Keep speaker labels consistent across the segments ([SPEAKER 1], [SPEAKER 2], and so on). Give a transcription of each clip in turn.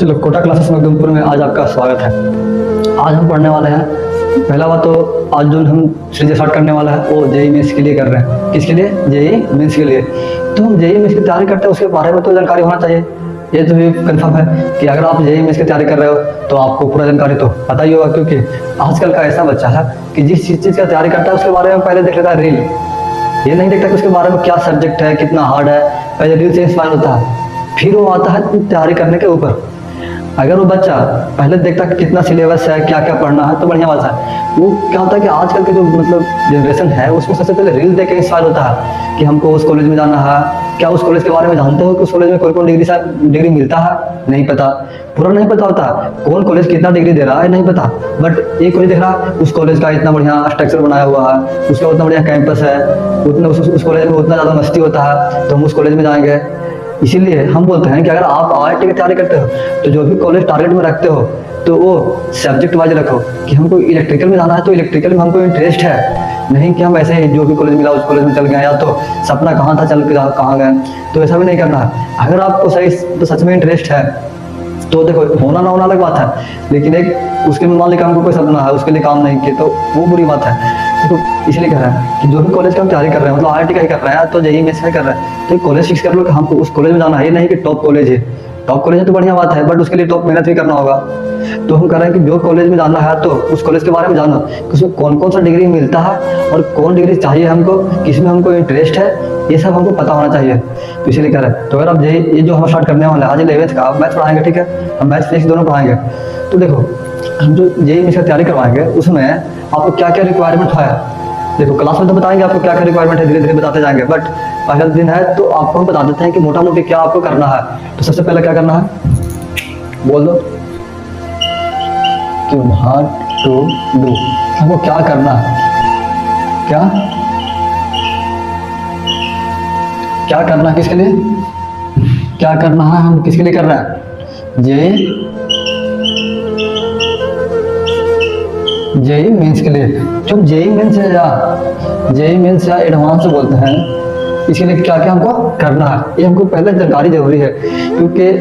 [SPEAKER 1] चलो कोटा क्लासेस मखदूमपुर में आज आपका स्वागत है। आज हम पढ़ने वाले हैं, पहला बात तो आज जो हम सीरीज स्टार्ट करने वाला है वो जेई मेंस के लिए कर रहे हैं। किसके लिए? जेई मेंस के लिए। तो हम जेई मेंस की तैयारी करते हैं, उसके बारे में तो जानकारी होना चाहिए। ये तो भी कंफर्म है कि अगर आप जेई मेंस की तैयारी कर रहे हो तो आपको पूरा जानकारी तो पता ही होगा, क्योंकि आजकल का ऐसा बच्चा है कि जिस चीज़ का तैयारी करता है उसके बारे में पहले देख लेता है रील। ये नहीं देखता कि उसके बारे में क्या सब्जेक्ट है, कितना हार्ड है। पहले रील से इंस्पायर होता है, फिर वो आता है तैयारी करने के ऊपर। अगर वो बच्चा पहले देखता कि कितना सिलेबस है, क्या क्या पढ़ना है, तो बढ़िया बात है। वो क्या होता है कि आजकल के जो जनरेशन है उसमें सबसे पहले रील देख के इंस्पायर होता है कि हमको उस कॉलेज में जाना है। क्या उस कॉलेज के बारे में जानते हो कि उस कॉलेज में कौन कौन डिग्री मिलता है? नहीं पता, पूरा नहीं पता होता। कौन कॉलेज कितना डिग्री दे रहा है नहीं पता, बट एक कॉलेज देख रहा है उस कॉलेज का इतना बढ़िया स्ट्रक्चर बनाया हुआ है, उसका उतना बढ़िया कैंपस है, उतना उस कॉलेज में उतना ज़्यादा मस्ती होता है, तो हम उस कॉलेज में जाएंगे। इसीलिए हम बोलते हैं कि अगर आप आईआईटी की तैयारी करते हो तो जो भी कॉलेज टारगेट में रखते हो तो वो सब्जेक्ट वाइज रखो कि हमको इलेक्ट्रिकल में जाना है तो इलेक्ट्रिकल में हमको इंटरेस्ट है, नहीं कि हम ऐसे ही जो भी कॉलेज मिला उस कॉलेज में चल गए, या तो सपना कहाँ था चल के कहाँ गए। तो ऐसा भी नहीं करना है। अगर आपको सही तो सच में इंटरेस्ट है तो देखो, होना ना होना अलग बात है, लेकिन एक उसके मान लीजिए हमको कोई सपना है उसके लिए काम नहीं किया तो वो बुरी बात है। तो इसलिए कह रहा है कि जो भी कॉलेज का हम तैयारी कर रहे हैं, मतलब आईआईटी का ही कर रहे हैं तो जेईई मेंस का कर रहे हैं, तो कॉलेज फिक्स कर लो कि हमको उस कॉलेज में जाना है। ये नहीं कि टॉप कॉलेज है, टॉप कॉलेज है तो बढ़िया बात है, बट उसके लिए टॉप मेहनत भी करना होगा। तो हम कह रहे हैं कि जो कॉलेज में जाना है तो उस कॉलेज के बारे में जानो कि उसमें कौन कौन सा डिग्री मिलता है और कौन डिग्री चाहिए हमको, किसमें हमको इंटरेस्ट है, ये सब हमको पता होना चाहिए। तो इसीलिए कह रहे हैं। तो अगर आप ये जो हम स्टार्ट करने वाले हैं आज 11th का मैथ्स पढ़ाएंगे, ठीक है, हम मैथ्स फिजिक्स दोनों पढ़ाएंगे। तो देखो, हम जो जेईई मेंस का तैयारी करवाएंगे उसमें आपको क्या क्या रिक्वायरमेंट है, देखो क्लास में तो बताएंगे आपको क्या क्या रिक्वायरमेंट है, धीरे धीरे बताते जाएंगे, बट पहला दिन है तो आपको हम बता देते हैं कि मोटा मोटी क्या आपको करना है। तो सबसे पहले क्या करना है बोल दो कि व्हाट टू डू, हमको क्या करना है, क्या करना है, किसके लिए क्या करना है, हम किसके लिए कर रहे हैं, जेईई मेंस के लिए। जो जेईई मेंस या एडवांस बोलते हैं, इसके लिए क्या क्या हमको करना है ये हमको पहले जानकारी जरूरी है, क्योंकि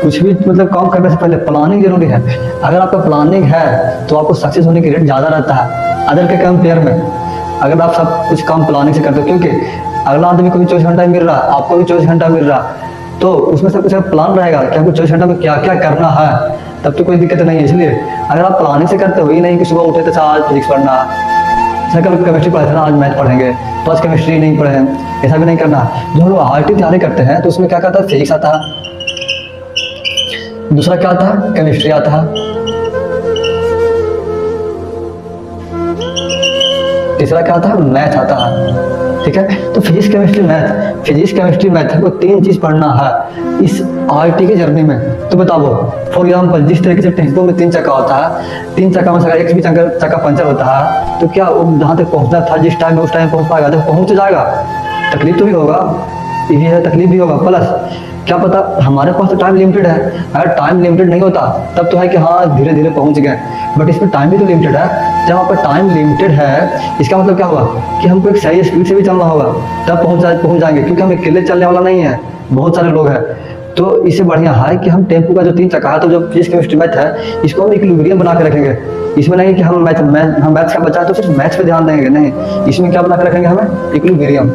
[SPEAKER 1] कुछ भी मतलब काम करने से पहले प्लानिंग जरूरी है। अगर आपका प्लानिंग है तो आपको सक्सेस होने की रेट ज़्यादा रहता है अदर के कंपेयर में, अगर आप सब कुछ काम प्लानिंग से करते हो। क्योंकि अगला आदमी को भी 24 घंटा मिल रहा है, आपको भी 24 घंटा मिल रहा है, तो उसमें सब कुछ प्लान रहेगा कि हमको 24 घंटा में क्या क्या करना है, तब तो कोई दिक्कत नहीं है। इसलिए अगर आप प्लानिंग से करते हो, ये नहीं कि सुबह उठे तो आज फिजिक्स पढ़ना है, कल केमिस्ट्री पढ़े थे ना आज मैथ पढ़ेंगे तो आज केमिस्ट्री नहीं पढ़े, ऐसा भी नहीं करना। जो हम लोग आईआईटी तैयारी करते हैं तो उसमें क्या कहता है, फिजिक्स आता है, दूसरा क्या आता है, केमिस्ट्री आता है, तीसरा क्या आता है, मैथ आता है। ठीक है, तो फिजिक्स केमिस्ट्री मैथ को 3 चीज पढ़ना है इस आईआईटी की जर्नी में। तो बताओ, फॉर एग्जाम्पल जिस तरीके से टेम्पो में 3 चक्का होता है, 3 चक्का में एक भी चक्का पंचर होता है, तो क्या वो जहाँ तक पहुँचना था जिस टाइम में उस टाइम पहुँच पाएगा? जब पहुँच जाएगा तकलीफ तो भी होगा, ये है तकलीफ भी होगा, प्लस क्या पता हमारे पास तो टाइम लिमिटेड है। अगर टाइम लिमिटेड नहीं होता तब तो है कि हाँ धीरे धीरे पहुंच गए, बट इसमें टाइम भी तो लिमिटेड है। जब आपका टाइम लिमिटेड है इसका मतलब क्या हुआ कि हमको एक सही स्पीड से भी चलना होगा, तब पहुंच जाएंगे, क्योंकि हम अकेले चलने वाला नहीं है, बहुत सारे लोग हैं। तो इससे बढ़िया है कि हम टेम्पो का जो 3 चक्का है, तो जो फिजिक्स केमिस्ट्री मैथ है इसको हम इक्विलिब्रियम बना के रखेंगे। इसमें नहीं कि हम मैथ्स का बच्चा है तो सिर्फ मैथ्स पे ध्यान देंगे, नहीं, इसमें क्या बना के रखेंगे, हमें इक्विलिब्रियम,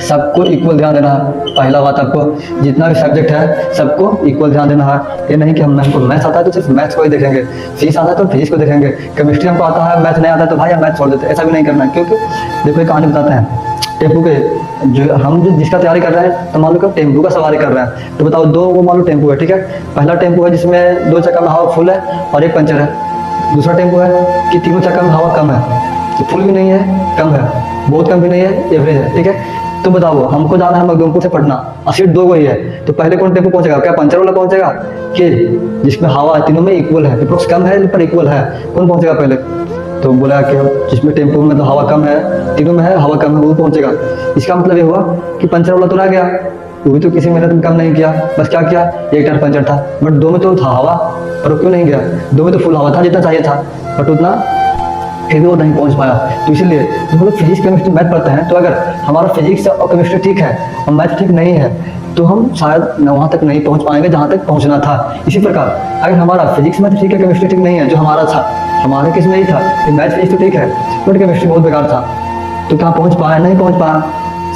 [SPEAKER 1] सबको इक्वल ध्यान देना है। पहला बात, आपको जितना भी सब्जेक्ट है सबको इक्वल ध्यान देना है। ये नहीं कि हमको मैथ्स आता है तो सिर्फ मैथ्स को ही देखेंगे, फिजिक्स आता है तो फिजिक्स को देखेंगे, केमिस्ट्री हमको आता है मैथ नहीं आता तो भाई हम मैथ छोड़ देते, ऐसा भी नहीं करना है। क्योंकि देखो एक कहानी बताते हैं टेम्पो के, जो जिसका तैयारी कर रहे हैं, तो मान लो कि टेम्पो का सवारी कर रहे हैं, तो बताओ दो वो मान लो टेम्पो है, ठीक है, पहला टेम्पो है जिसमें 2 चक्का में हवा फुल है और एक पंचर है, दूसरा टेम्पो है कि 3 चक्का में हवा कम है, तो फुल भी नहीं है कम है, बहुत कम भी नहीं है, एवरेज है। ठीक है, तो बताओ हमको जाना है मखदूमपुर से पटना और सीट 2 ही है, तो पहले कौन टेम्पो पहुंचेगा, क्या पंचर वाला पहुंचेगा कि जिसमें हवा है, तीनों में इक्वल है, अप्रोक्स कम है पर इक्वल है, कौन पहुंचेगा पहले? तो बोला कि जिसमें टेम्पो में तो हवा कम है, तीनों में है हवा कम है, वो पहुंचेगा। इसका मतलब ये हुआ कि पंचर वाला तो रह गया, वो भी तो किसी मेहनत में कम नहीं किया, बस क्या किया, एक टायर पंचर था, बट 2 में तो था हवा, पर क्यों नहीं गया, 2 में तो फुल हवा था जितना चाहिए था, बट उतना फिर भी वो नहीं पहुंच पाया। तो इसीलिए हम लोग फिजिक्स केमिस्ट्री मैथ पढ़ते हैं, तो अगर हमारा फिजिक्स और केमिस्ट्री ठीक है और मैथ ठीक नहीं है तो हम शायद न वहाँ तक नहीं पहुँच पाएंगे जहाँ तक पहुँचना था। इसी प्रकार अगर हमारा फिजिक्स में तो ठीक है, केमिस्ट्री ठीक नहीं है, जो हमारा था हमारे किस में ही था कि मैथ फिजिक्स तो ठीक है बट केमिस्ट्री बहुत बेकार था, तो कहाँ पहुँच पाया, नहीं पहुँच पाया।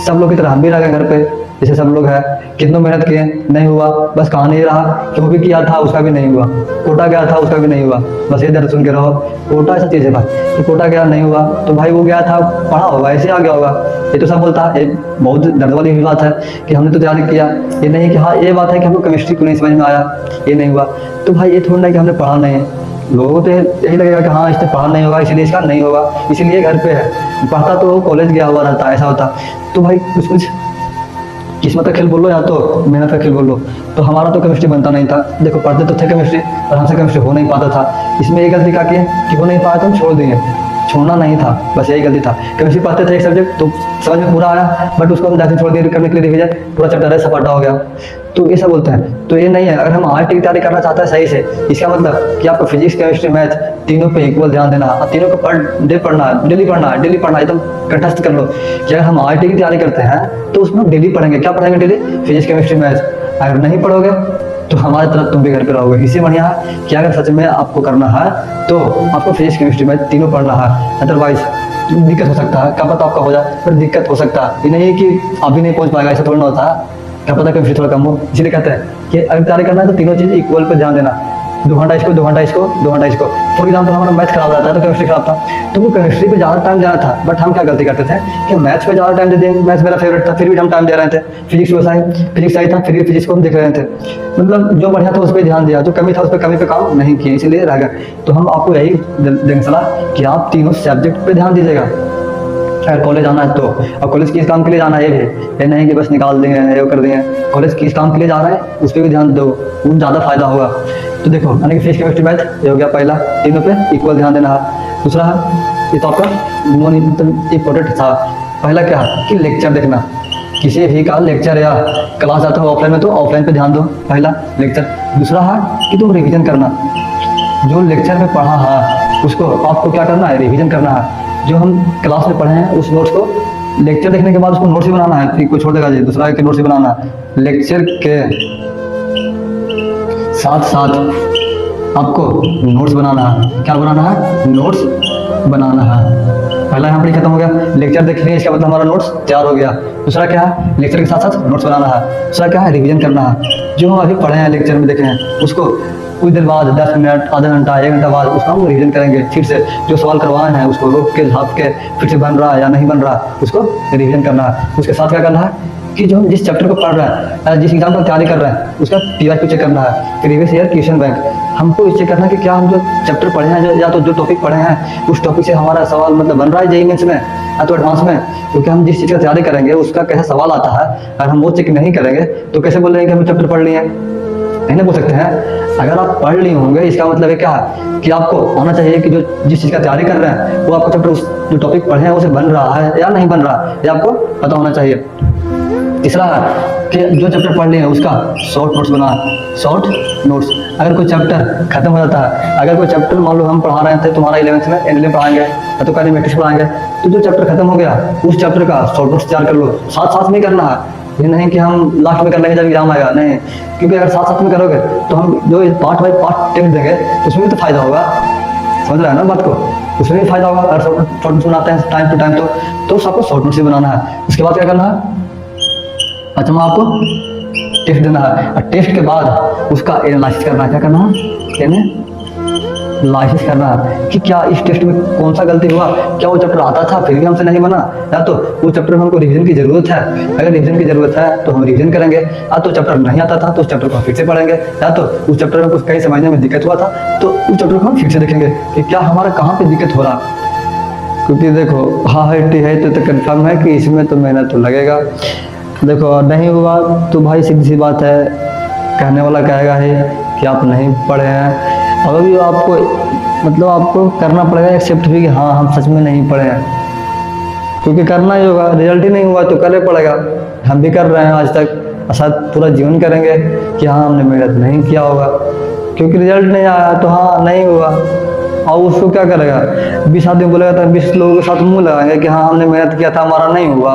[SPEAKER 1] सब लोग की तरह हम भी रह गए घर पे, जैसे सब लोग हैं, कितनों मेहनत किए नहीं हुआ, बस कहा नहीं रहा, जो भी किया था उसका भी नहीं हुआ, कोटा गया था उसका भी नहीं हुआ, बस ये दर्द सुन के रहो। कोटा ऐसा चीज़ है भाई कि कोटा गया नहीं हुआ तो भाई वो गया था पढ़ा होगा ऐसे आ गया होगा, ये तो सब बोलता है। ये बहुत दर्द वाली भी बात है कि हमने तो तैयारी किया, ये नहीं कि हाँ ये बात है कि हमको केमिस्ट्री क्यों नहीं समझ में आया, ये नहीं हुआ। तो भाई ये थोड़ा ना कि हमने पढ़ा नहीं है, लोगों को तो यही लगेगा कि हाँ इससे पढ़ा नहीं होगा इसलिए इसका नहीं होगा, इसीलिए घर पे है, पढ़ता तो कॉलेज गया हुआ रहता, ऐसा होता। तो भाई कुछ किस्मत का खेल बोल लो या तो मेहनत का खेल बोल लो। तो हमारा तो केमिस्ट्री बनता नहीं था, देखो पढ़ते तो थे केमिस्ट्री पर हमसे केमिस्ट्री हो नहीं पाता था। इसमें एक गलती क्या की कि हो नहीं पाया तो हम छोड़ दिए, छोड़ना नहीं था, बस यही गलती था। केमिस्ट्री पढ़ते थे एक सब्जेक्ट तो समझ में पूरा आया बट उसको हम जैसे छोड़ दिए करने के लिए रिवीजन, पूरा चैप्टर है सपाटा हो गया। तो ये सब बोलते हैं, तो ये नहीं है। अगर हम आईआईटी की तैयारी करना चाहते हैं सही से, इसका मतलब कि आपको फिजिक्स केमिस्ट्री मैथ तीनों पे इक्वल ध्यान देना है, तीनों को पर डे पढ़ना है, डेली पढ़ना है, डेली पढ़ना है, एकदम कंठस्थ कर लो कि अगर हम आईआईटी की तैयारी करते हैं तो उसमें डेली पढ़ेंगे। क्या पढ़ेंगे डेली? Physics chemistry math. अगर नहीं पढ़ोगे तो हमारी तरफ तुम भी घर पे रहोगे। इसी बढ़िया है कि अगर सच में आपको करना है तो आपको फिजिक्स केमिस्ट्री मैथ तीनों पढ़ना है, अदरवाइज दिक्कत हो सकता है। क्या पता आपका हो जाए पर दिक्कत हो सकता है, ये नहीं है कि अभी नहीं पहुंच पाएगा, ऐसा थोड़ा ना होता है। क्या पता केमिस्ट्री थोड़ा कम हो, इसलिए कहते हैं कि अगर तैयारी करना है तो तीनों चीज़ इक्वल पे ध्यान देना, 2 घंटा इसको 2 घंटा इसको 2 घंटा इसको। फॉर एग्जाम्पल हमारा मैथ खराब रहता है तो केमिस्ट्री खराब था, तो वो केमिस्ट्री पे ज़्यादा टाइम देना था, बट हम क्या गलती करते थे कि मैथ्स पे ज़्यादा टाइम दे देंगे। मैथ्स मेरा फेवरेट था फिर भी हम टाइम दे रहे थे, फिजिक्स वैसा है, फिजिक्स सही था फिर भी फिजिक्स को हम देख रहे थे, मतलब जो बढ़िया था उस पर ध्यान दिया, जो कमी था उस पर कमी पे काम नहीं किया, इसीलिए रह गए। तो हम आपको यही देंगे सलाह कि आप तीनों सब्जेक्ट पे ध्यान दीजिएगा अगर कॉलेज आना है तो। और कॉलेज किस काम के लिए जाना है ये नहीं कि बस निकाल देंगे ये कर देंगे, कॉलेज किस काम के लिए जा रहा है उस पर भी ध्यान दो, उन ज़्यादा फायदा होगा। तो देखो यानी कि फिजिक्स केमिस्ट्री मैथ ये हो गया पहला, तीनों पे इक्वल ध्यान देना है। दूसरा है ये तो आपका नॉन इम्पोर्टेंट था। पहला क्या है कि लेक्चर देखना, किसी भी का लेक्चर या क्लास आता हो ऑफलाइन में तो ऑफलाइन पे ध्यान दो, पहला लेक्चर। दूसरा है कि तुम रिविजन करना, जो लेक्चर में पढ़ा है उसको आपको क्या करना है, रिविजन करना है। जो हम क्लास में पढ़े हैं उस नोट्स को लेक्चर देखने के बाद उसको नोट्स ही बनाना है, फिर कोई छोड़ देगा जी दूसरा के नोट्स ही बनाना है। लेक्चर के साथ साथ आपको नोट्स बनाना है। क्या बनाना है? नोट्स बनाना है। पहला यहाँ पर खत्म हो गया, लेक्चर देखने इसका मतलब हमारा नोट्स तैयार हो गया। दूसरा क्या है? लेक्चर के साथ साथ नोट्स बनाना है। दूसरा क्या है? रिवीजन करना है। जो हम अभी पढ़े हैं लेक्चर में देखे हैं उसको कुछ देर बाद 10 मिनट आधा घंटा 1 घंटा बाद उसका हम रिवीजन करेंगे, फिर से जो सवाल करवाए हैं उसको रोक के झाँप के फिर से बन रहा है या नहीं बन रहा उसको रिवीजन करना है। उसके साथ क्या करना है कि जो हम जिस चैप्टर को पढ़ रहे हैं जिस एग्जाम की तैयारी कर रहे हैं उसका PYQ चेक करना है, प्रीवियस ईयर क्वेश्चन बैंक। हमको इस चेक करना है कि क्या हम जो चैप्टर पढ़े हैं या तो जो टॉपिक पढ़े हैं उस टॉपिक से हमारा सवाल मतलब बन रहा है जेईई मेंस में या तो एडवांस में। क्योंकि हम जिस चीज़ का तैयारी करेंगे उसका कैसा सवाल आता है, अगर हम वो चेक नहीं करेंगे तो कैसे बोल रहे हैं कि हम चैप्टर पढ़ लिए हैं, नहीं ना बोल सकते हैं। अगर आप पढ़ लिए होंगे इसका मतलब है क्या है कि आपको आना चाहिए कि जो जिस चीज़ का तैयारी कर रहे हैं वो आपका चैप्टर उस जो टॉपिक पढ़े हैं उसे बन रहा है या नहीं बन रहा है, ये आपको पता होना चाहिए। तीसरा है कि जो चैप्टर पढ़ लिए हैं उसका शॉर्ट नोट्स बना, शॉर्ट नोट्स। अगर कोई चैप्टर खत्म हो जाता है, अगर कोई चैप्टर मान लो हम पढ़ा रहे थे तुम्हारा 11th में एनएलएम पढ़ाएंगे या तो काइनेमेटिक्स पढ़ाएंगे, तो जो चैप्टर खत्म हो गया उस चैप्टर का शॉर्ट नोट्स तैयार कर लो। साथ साथ नहीं करना है, ये नहीं कि हम लास्ट में कर लेंगे जब एग्जाम आएगा, नहीं। क्योंकि अगर साथ साथ में करोगे तो हम जो पार्ट बाई पार्ट टेस्ट देंगे उसमें भी तो फायदा होगा, समझ रहे हैं ना बात को, उसमें भी फायदा होगा। अगर शॉर्ट नोट्स बनाते हैं टाइम टू टाइम तो सबको शॉर्ट नोट्स ही बनाना है। उसके बाद क्या करना है, अच्छा मैं आपको टेस्ट देना है और टेस्ट के बाद उसका एनालिसिस करना है। क्या करना है? एनालिसिस करना है कि क्या इस टेस्ट में कौन सा गलती हुआ, क्या वो चैप्टर आता था फिर भी हमसे नहीं बना, या तो वो चैप्टर में हमको रिवीजन की जरूरत है। अगर रिवीजन की जरूरत है तो हम रिवीजन करेंगे, या तो चैप्टर नहीं आता था तो उस चैप्टर को फिर से पढ़ेंगे, या तो उस चैप्टर में कुछ कहीं समझने में दिक्कत हुआ था तो उस चैप्टर को हम फिर से देखेंगे कि क्या हमारा कहाँ पे दिक्कत हो रहा। क्योंकि देखो हाँ है तो कंफर्म है कि इसमें तो मेहनत तो लगेगा। देखो नहीं हुआ तो भाई सीधी सी बात है, कहने वाला कहेगा ही कि आप नहीं पढ़े हैं। अब भी आपको मतलब आपको करना पड़ेगा एक्सेप्ट भी कि हाँ हम सच में नहीं पढ़े हैं, क्योंकि करना ही होगा। रिजल्ट ही नहीं हुआ तो करना पड़ेगा। हम भी कर रहे हैं आज तक, शायद पूरा जीवन करेंगे कि हाँ हमने मेहनत नहीं किया होगा, क्योंकि रिजल्ट नहीं आया तो हाँ नहीं हुआ, और उसको क्या करेगा, 20 आदमी बोलेगा तो 20 लोगों के साथ मुंह लगाएंगे कि हाँ हमने मेहनत किया था, हमारा नहीं हुआ।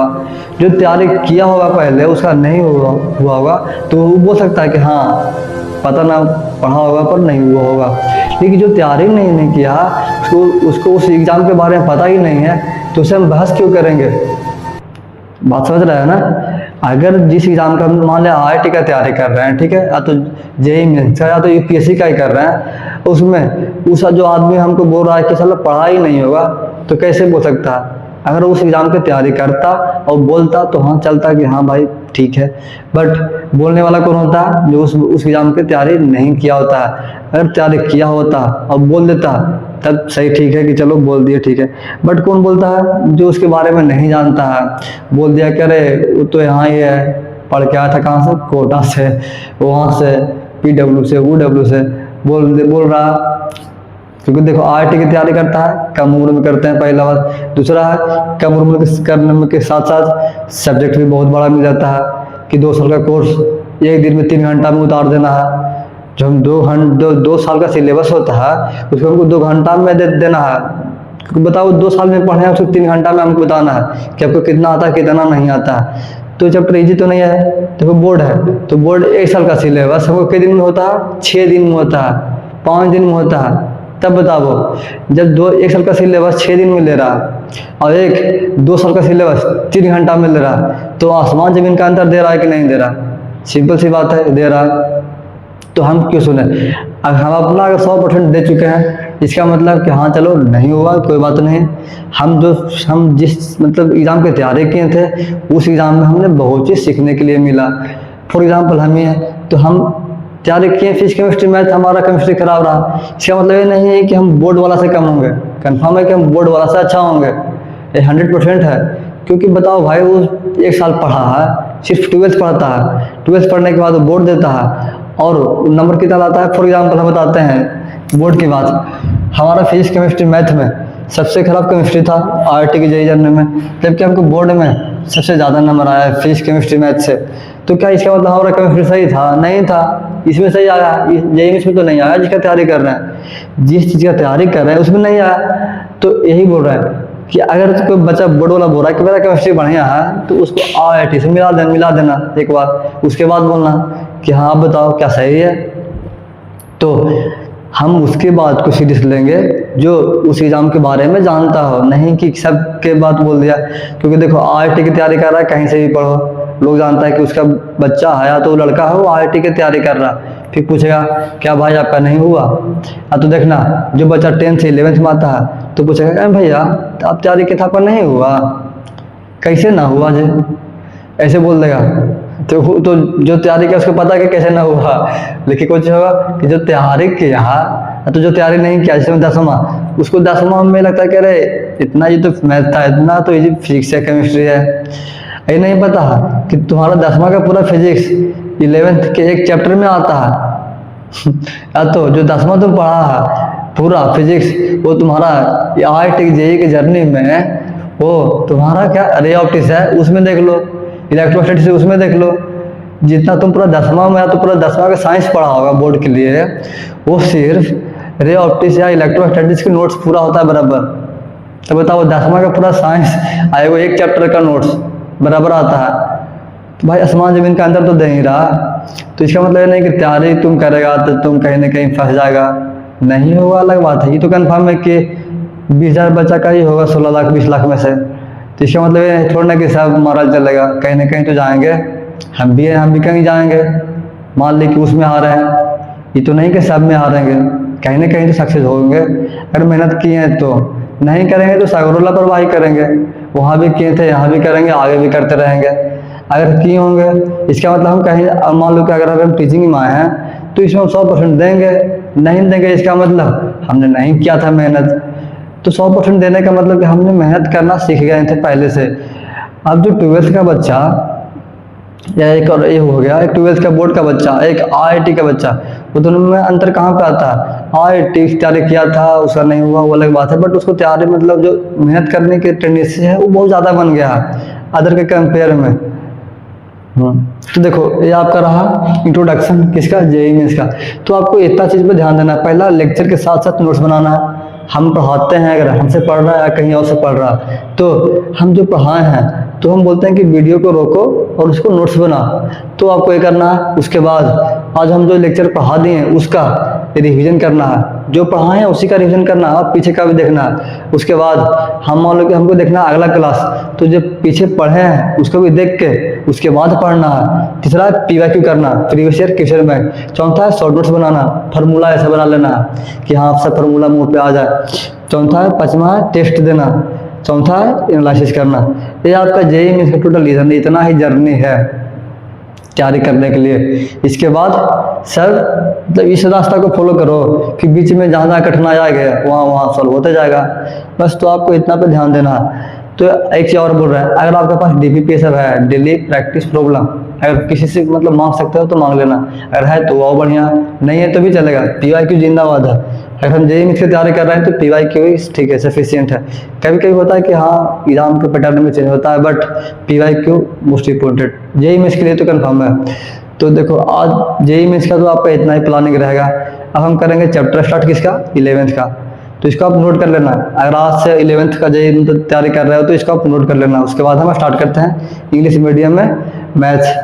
[SPEAKER 1] जो तैयारी किया होगा पहले उसका नहीं हुआ होगा तो वो बोल सकता है कि हाँ पता ना पढ़ा होगा पर नहीं हुआ होगा। लेकिन जो तैयारी नहीं किया, उसको उस एग्ज़ाम के बारे में पता ही नहीं है, तो उसे हम बहस क्यों करेंगे। बात समझ रहे हैं ना। अगर जिस एग्ज़ाम का मान लिया IIT का तैयारी कर रहे हैं, ठीक है, या तो JEE मेंस का या तो UPSC का ही कर रहे हैं, उसमें उस जो आदमी हमको बोल रहा है कि साला पढ़ा ही नहीं होगा, तो कैसे बोल सकता है। अगर उस एग्ज़ाम की तैयारी करता और बोलता तो हाँ चलता कि हाँ भाई ठीक है। बट बोलने वाला कौन होता है, जो उस एग्ज़ाम की तैयारी नहीं किया होता है। अगर तैयारी किया होता और बोल देता तब सही, ठीक है कि चलो बोल दिए ठीक है। बट कौन बोलता है, जो उसके बारे में नहीं जानता है, बोल दिया कि अरे वो तो यहाँ ही है, पढ़ के आया था कहाँ से, कोटा से, वहाँ से, PW से, UW से बोल रहा। क्योंकि देखो IIT की तैयारी करता है, कम उम्र में करते हैं, पहला बात। दूसरा है कम उम्र में करने के साथ साथ सब्जेक्ट भी बहुत बड़ा मिल जाता है कि 2 साल का कोर्स 1 दिन में 3 घंटा में उतार देना है। जो हम 2 साल का सिलेबस होता है उसको हमको 2 घंटा में देना है। क्योंकि बताओ 2 साल में पढ़े हैं, उसको 3 घंटा में हमको बताना है कि आपको कितना आता है कितना नहीं आता है। तो चैप्टर इजी तो नहीं है, देखो बोर्ड है तो बोर्ड 1 साल का सिलेबस हमको कितने दिन में होता है, 6 दिन में होता है, 5 दिन में होता है। तब बताओ जब 1 साल का सिलेबस 6 दिन में ले रहा और 2 साल का सिलेबस 3 घंटा में ले रहा, तो आसमान जमीन का अंतर दे रहा है कि नहीं दे रहा। सिंपल सी बात है, दे रहा है। तो हम क्यों सुने। अब हम अपना अगर 100% दे चुके हैं, इसका मतलब कि हाँ चलो नहीं हुआ कोई बात नहीं। हम जिस मतलब एग्ज़ाम की तैयारी किए थे उस एग्ज़ाम में हमने बहुत चीज़ सीखने के लिए मिला। फॉर एग्जांपल हम ही हैं तो हम तैयारी किए फिजिक्स केमिस्ट्री मैथ, हमारा केमिस्ट्री खराब रहा, इसका मतलब ये नहीं है कि हम बोर्ड वाला से कम होंगे। कन्फर्म है कि हम बोर्ड वाला से अच्छा होंगे, ये 100% है। क्योंकि बताओ भाई वो 1 साल पढ़ा है, सिर्फ 12th पढ़ता है, 12th पढ़ने के बाद वो बोर्ड देता है और नंबर कितना लाता है। फॉर एग्जांपल हम बताते हैं बोर्ड की बात, हमारा फिजिक्स केमिस्ट्री मैथ में सबसे खराब केमिस्ट्री था IIT की JEE जनरल में, जबकि हमको बोर्ड में सबसे ज़्यादा नंबर आया है फिजिक्स केमिस्ट्री मैथ से। तो क्या इसका मतलब हमारा केमिस्ट्री सही था? नहीं था। इसमें सही आया, JEE में तो नहीं आया। जिसका तैयारी कर रहे हैं, जिस चीज़ का तैयारी कर रहे हैं उसमें नहीं आया। तो यही बोल रहे हैं कि अगर कोई बच्चा बोर्ड वाला बोल रहा है कि मेरा केमिस्ट्री बढ़िया है, तो उसको IIT से मिला देना एक बार, उसके बाद बोलना कि हाँ आप बताओ क्या सही है। तो हम उसके बाद को सीरियस लेंगे जो उस एग्ज़ाम के बारे में जानता हो, नहीं कि सब के बात बोल दिया। क्योंकि देखो IIT की तैयारी कर रहा है, कहीं से भी पढ़ो, लोग जानता है कि उसका बच्चा है या तो लड़का है वो IIT की तैयारी कर रहा है। फिर पूछेगा क्या भाई आपका नहीं हुआ। तो देखना जो बच्चा 10th से 11th में आता है तो पूछेगा भैया आप तैयारी के था पर नहीं हुआ, कैसे ना हुआ जी, ऐसे बोल देगा। तो जो तैयारी किया उसको पता है कि कैसे ना हुआ। लेकिन कुछ होगा कि जो तैयारी किया तो जो तैयारी नहीं किया, जैसे 10वां, उसको 10वां में लगता है कि अरे इतना ये तो मैथ था, इतना तो ये फिजिक्स है केमिस्ट्री है। ये नहीं पता कि तुम्हारा 10वां का पूरा फिजिक्स 11th के एक चैप्टर में आता है। या तो जो 10वां तुम पढ़ा है पूरा फिजिक्स वो तुम्हारा IIT JEE की जर्नी में वो तुम्हारा क्या रे ऑप्टिक्स है उसमें देख लो, इलेक्ट्रोस्टैटिक्स उसमें देख लो। जितना तुम पूरा 10वां में या तो पूरा 10वां का साइंस पढ़ा होगा बोर्ड के लिए, वो सिर्फ रे ऑप्टिक्स या इलेक्ट्रोस्टैटिक्स के नोट्स पूरा होता है बराबर। तो बताओ 10वां का पूरा साइंस आएगा, एक चैप्टर का नोट्स बराबर आता है। तो भाई आसमान जमीन का अंदर तो दे ही रहा। तो इसका मतलब ये नहीं कि तैयारी तुम करेगा तो तुम कहीं ना कहीं फंस जाएगा, नहीं होगा अलग बात है। ये तो कन्फर्म है कि 20,000 बच्चा का ही होगा 16 लाख 20 लाख में से। तो इसका मतलब ये थोड़ा ना कि सब मारा चलेगा, कहीं ना कहीं तो जाएंगे। हम भी कहीं जाएंगे, मान ली कि उसमें आ रहे हैं, ये तो नहीं कि सब में हारेंगे, कहीं ना कहीं तो सक्सेस होंगे। अगर मेहनत किए हैं तो, नहीं करेंगे तो सगरों लापरवाही करेंगे। वहाँ भी किए थे यहाँ भी करेंगे, आगे भी करते रहेंगे। अगर किए होंगे इसका मतलब हम कहीं, मान लो कि अगर हम टीचिंग में आए हैं तो इसमें हम 100% देंगे, नहीं देंगे इसका मतलब हमने नहीं किया था मेहनत। तो 100% देने का मतलब कि हमने मेहनत करना सीख गए थे पहले से। अब जो 12th का बच्चा या एक और ये हो गया, एक 12th का बोर्ड का बच्चा, एक IIT का बच्चा, वो दोनों में अंतर कहाँ पे आता है। IIT तैयारी किया था उसका नहीं हुआ वो अलग बात है, बट उसको तैयारी मतलब जो मेहनत करने की टेंडेंसी है वो बहुत ज़्यादा बन गया है अदर के कंपेयर में। तो देखो ये आपका रहा इंट्रोडक्शन किसका, JEE मेंस का। तो आपको इतना चीज़ पे ध्यान देना है, पहला लेक्चर के साथ साथ नोट्स बनाना है, हम पढ़ाते हैं, अगर हमसे पढ़ रहा है या कहीं और से पढ़ रहा है, तो हम जो पढ़ाए हैं तो हम बोलते हैं कि वीडियो को रोको और उसको नोट्स बना। तो आपको ये करना है। उसके बाद आज हम जो लेक्चर पढ़ा दिए हैं उसका रिवीजन करना है, जो पढ़ाए हैं उसी का रिवीजन करना है और पीछे का भी देखना है। उसके बाद हम मान लो कि हमको देखना है अगला क्लास, तो जो पीछे पढ़े हैं उसको भी देख के उसके बाद पढ़ना है। तीसरा है PYQ करना, प्रीवियस ईयर क्वेश्चन बैंक। चौथा है शॉर्ट नोट्स बनाना, फार्मूला ऐसा बना लेना है कि हाँ सब फार्मूला मुंह पे आ जाए। चौथा है, पांचवा है टेस्ट देना। चौथा है एनालिसिस करना। ये आपका जेईई मेंस का टोटल इतना ही जर्नी है तैयारी करने के लिए। इसके बाद सर मतलब इस रास्ता को फॉलो करो कि बीच में जहाँ जहाँ कठिनाई आ गया वहाँ सॉल्व होते जाएगा बस। तो आपको इतना पे ध्यान देना है। तो एक चीज़ और बोल रहा है, अगर आपके पास DPPSF है, डेली प्रैक्टिस प्रॉब्लम, अगर किसी से मतलब मांग सकते हो तो मांग लेना, अगर है तो वो बढ़िया, नहीं है तो भी चलेगा। PYQ जिंदाबाद है। अगर हम जेईई मेंस की तैयारी कर रहे हैं तो PYQ ही ठीक है, सफिशियंट है। कभी कभी होता है कि हाँ एग्जाम के पैटर्न में चेंज होता है, but PYQ most important JEE mains के लिए तो कन्फर्म है। तो देखो आज जेईई मेंस का तो आपका इतना ही प्लानिंग रहेगा। अब हम करेंगे चैप्टर स्टार्ट किसका, 11th का। तो इसको आप नोट कर लेना। अगर आज से 11th का जेईई तैयारी कर रहे हो तो इसको आप नोट कर लेना। उसके बाद हम स्टार्ट करते हैं इंग्लिश मीडियम में मैथ्स।